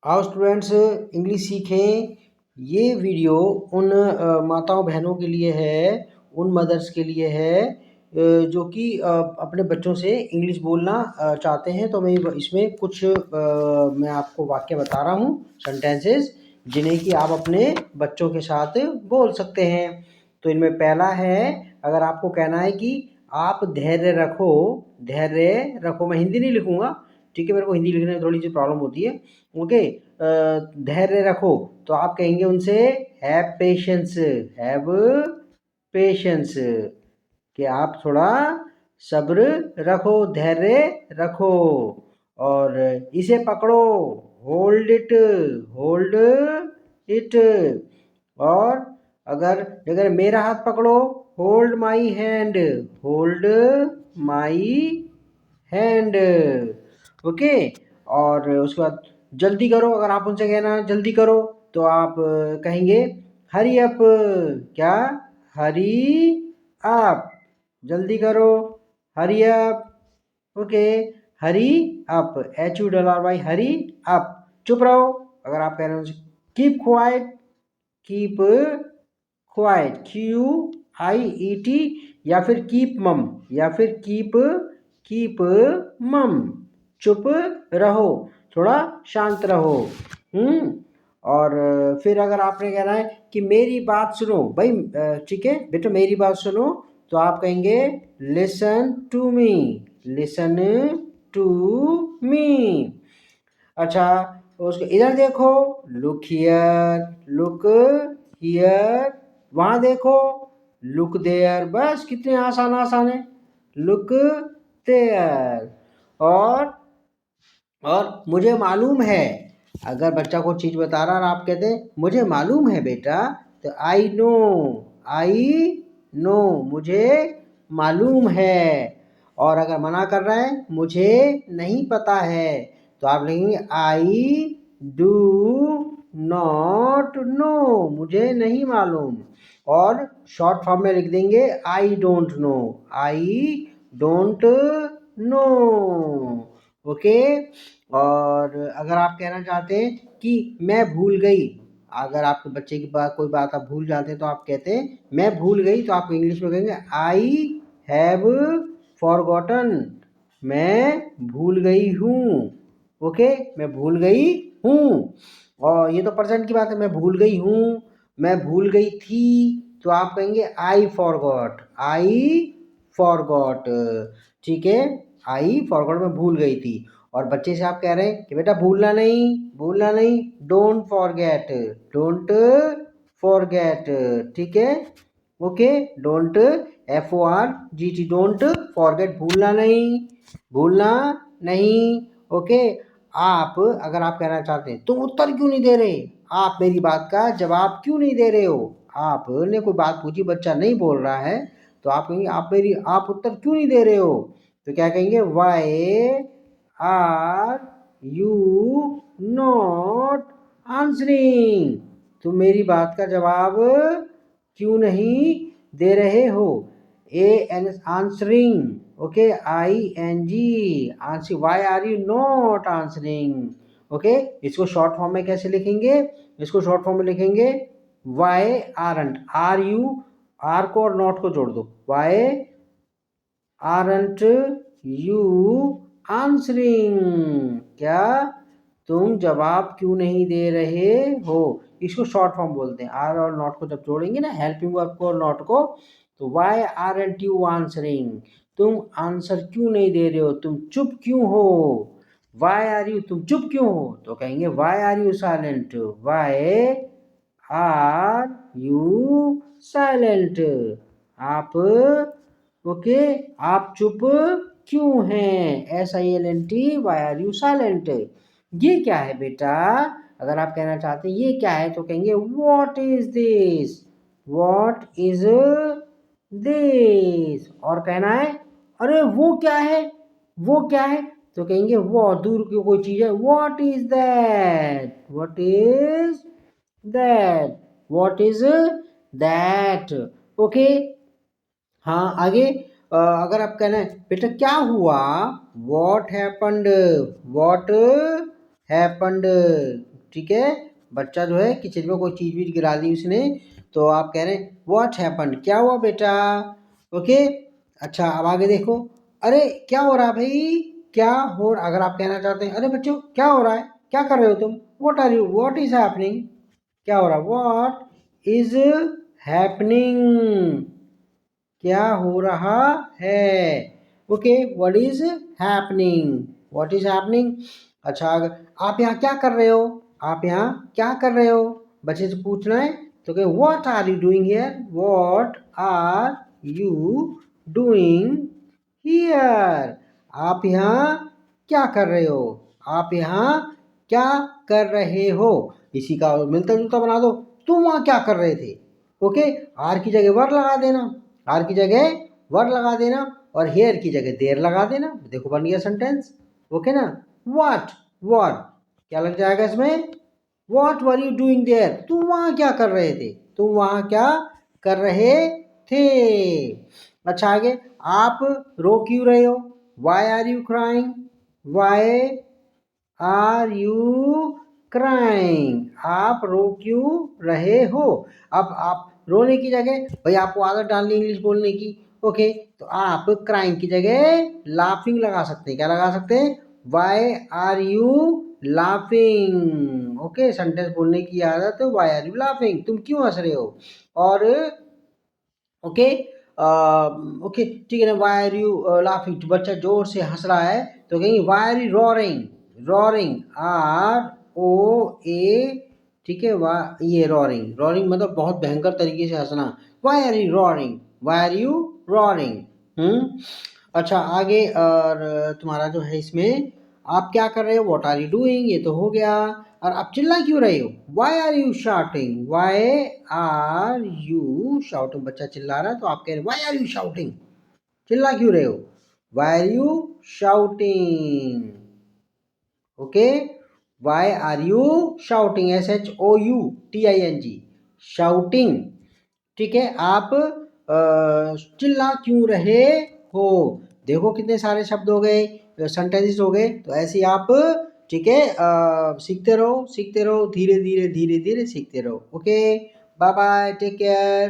आओ students English सीखें। ये वीडियो उन माताओं बहनों के लिए है, उन मदर्स के लिए है जो कि अपने बच्चों से इंग्लिश बोलना चाहते हैं। तो मैं इसमें कुछ मैं आपको वाक्य बता रहा हूँ, सेंटेंसेस, जिन्हें कि आप अपने बच्चों के साथ बोल सकते हैं। तो इनमें पहला है, अगर आपको कहना है कि आप धैर्य रखो, मैं हिंदी नहीं लिखूंगा, ठीक है, मेरे को हिंदी लिखने में थोड़ी सी प्रॉब्लम होती है। ओके, धैर्य रखो, तो आप कहेंगे उनसे हैव पेशेंस, कि आप थोड़ा सब्र रखो, धैर्य रखो। और इसे पकड़ो, होल्ड इट। और अगर अगर मेरा हाथ पकड़ो, होल्ड माई हैंड। ओके, और उसके बाद जल्दी करो, अगर आप उनसे कहना जल्दी करो तो आप कहेंगे हरी अप। क्या? हरी अप, जल्दी करो, hurry up. Okay, hurry up, HURRY, hurry up. चुप रहो, अगर आप कह रहे हो keep quiet, keep quiet, QIET, या फिर कीप मम, चुप रहो, थोड़ा शांत रहो। और फिर अगर आपने कहना है कि मेरी बात सुनो भाई, ठीक है बेटा मेरी बात सुनो, तो आप कहेंगे लिसन टू मी। अच्छा, उसको इधर देखो, लुक हियर, वहां देखो, लुक देयर। बस कितने आसान है, लुक देयर। और मुझे मालूम है, अगर बच्चा को चीज बता रहा और आप कहते हैं मुझे मालूम है बेटा, तो आई नो, मुझे मालूम है। और अगर मना कर रहा है, मुझे नहीं पता है, तो आप लिखेंगे आई डू नॉट नो, मुझे नहीं मालूम। और शॉर्ट फॉर्म में लिख देंगे आई डोंट नो। ओके, और अगर आप कहना चाहते हैं कि मैं भूल गई, अगर आपके बच्चे की बात कोई बात आप भूल जाते हैं तो आप कहते हैं मैं भूल गई, तो आप इंग्लिश में कहेंगे आई हैव फॉरगॉटन, मैं भूल गई हूँ। ओके, मैं भूल गई हूँ। और ये तो प्रेजेंट की बात है, मैं भूल गई हूँ, मैं भूल गई थी, तो आप कहेंगे आई फॉरगॉट, ठीक है, आई फॉरगॉट, मैं भूल गई थी। और बच्चे से आप कह रहे हैं कि बेटा भूलना नहीं, डोंट फॉरगेट, ठीक है। Okay, don't FORGET, don't forget, भूलना नहीं। ओके, आप अगर आप कहना चाहते हैं तुम उत्तर क्यों नहीं दे रहे, आप मेरी बात का जवाब क्यों नहीं दे रहे हो, आपने कोई बात पूछी, बच्चा नहीं बोल रहा है, तो आप कहेंगे आप उत्तर क्यों नहीं दे रहे हो, तो क्या कहेंगे why are you not answering, तुम मेरी बात का जवाब क्यों नहीं दे रहे हो। Answering, okay, ING, answer, why are you not answering. Okay, इसको शॉर्ट फॉर्म में कैसे लिखेंगे, इसको शॉर्ट फॉर्म में लिखेंगे वाई आरंट, आर को और नॉट को जोड़ दो, वाई आरंट यू आंसरिंग, क्या तुम जवाब क्यों नहीं दे रहे हो, इसको शॉर्ट फॉर्म बोलते हैं। आर और नॉट को जब जोड़ेंगे ना, हेल्पिंग वर्ब को और नॉट को, तो वाई आरंट यू आंसरिंग, तुम आंसर क्यों नहीं दे रहे हो, तुम चुप क्यों हो, वाई आर यू, तुम चुप क्यों हो, तो कहेंगे why are you silent, why are you silent, आप, ओके, आप चुप क्यों हैं, SILENT, why are you silent. ये क्या है बेटा, अगर आप कहना चाहते हैं ये क्या है, तो कहेंगे व्हाट इज दिस। और कहना है अरे वो क्या है, तो कहेंगे वो दूर की कोई चीज है, व्हाट इज दैट। ओके, हाँ आगे, अगर आप कहना है बेटा क्या हुआ, व्हाट हैपेंड, ठीक है, बच्चा जो है किचन में कोई चीज भी गिरा दी उसने, तो आप कह रहे हैं व्हाट हैपेंड, क्या हुआ बेटा। ओके, अच्छा अब आगे देखो, अरे क्या हो रहा है भाई, क्या हो रहा, अगर आप कहना चाहते हैं अरे बच्चों क्या हो रहा है, क्या कर रहे हो तुम, what are you, what is happening, क्या हो रहा, व्हाट इज हैपनिंग, क्या हो रहा है। Okay, what is happening, what is happening. अच्छा आप यहाँ क्या कर रहे हो, आप यहाँ क्या कर रहे हो, बच्चे से पूछना है तो कहे what are you doing here, what are you doing here, आप यहाँ क्या कर रहे हो, आप यहाँ क्या कर रहे हो। इसी का मिलता जुलता बना दो, तुम वहाँ क्या कर रहे थे। ओके, आर की जगह वर लगा देना, आर की जगह वर लगा देना और हेयर की जगह देर लगा देना, देखो बन गया सेंटेंस। ओके ना, व्हाट, व्हाट क्या लग जाएगा इसमें, what were you doing there, तुम वहां क्या कर रहे थे, तुम वहां क्या कर रहे थे। अच्छा आगे, आप रो क्यों रहे हो, why are you crying, why are you crying, आप रो क्यों रहे हो। अब आप रोने की जगह, भाई आपको आदत डालनी इंग्लिश बोलने की, ओके, तो आप क्राइंग की जगह लाफिंग लगा सकते हैं, क्या लगा सकते हैं, why are you laughing. Okay, sentence बोलने की आदत, वाई आर यू लाफिंग, तुम क्यों हंस रहे हो। और ओके, ओके ठीक है ना, वाई आर यू लाफिंग, बच्चा जोर से हंस रहा है तो कहेंगे why are you roaring, roaring R O A, ठीक है, ये रॉरिंग, रॉरिंग मतलब बहुत भयंकर तरीके से हंसना, why are you roaring, why are you roaring. अच्छा आगे, और तुम्हारा जो है इसमें आप क्या कर रहे हो, व्हाट आर यू डूइंग, ये तो हो गया। और आप चिल्ला क्यों रहे हो, why are you shouting, why are you shouting, बच्चा चिल्ला रहा है तो आप कह रहे हो वाई आर यू शाउटिंग, चिल्ला क्यों रहे हो, why are you shouting. Okay, why are you shouting, SHOUTING, shouting, ठीक है, आप चिल्ला क्यों रहे हो। देखो कितने सारे शब्द हो गए, सेंटेंसेस हो गए, तो ऐसे ही आप, ठीक है, सीखते रहो धीरे धीरे धीरे धीरे सीखते रहो। Okay, bye bye, take care.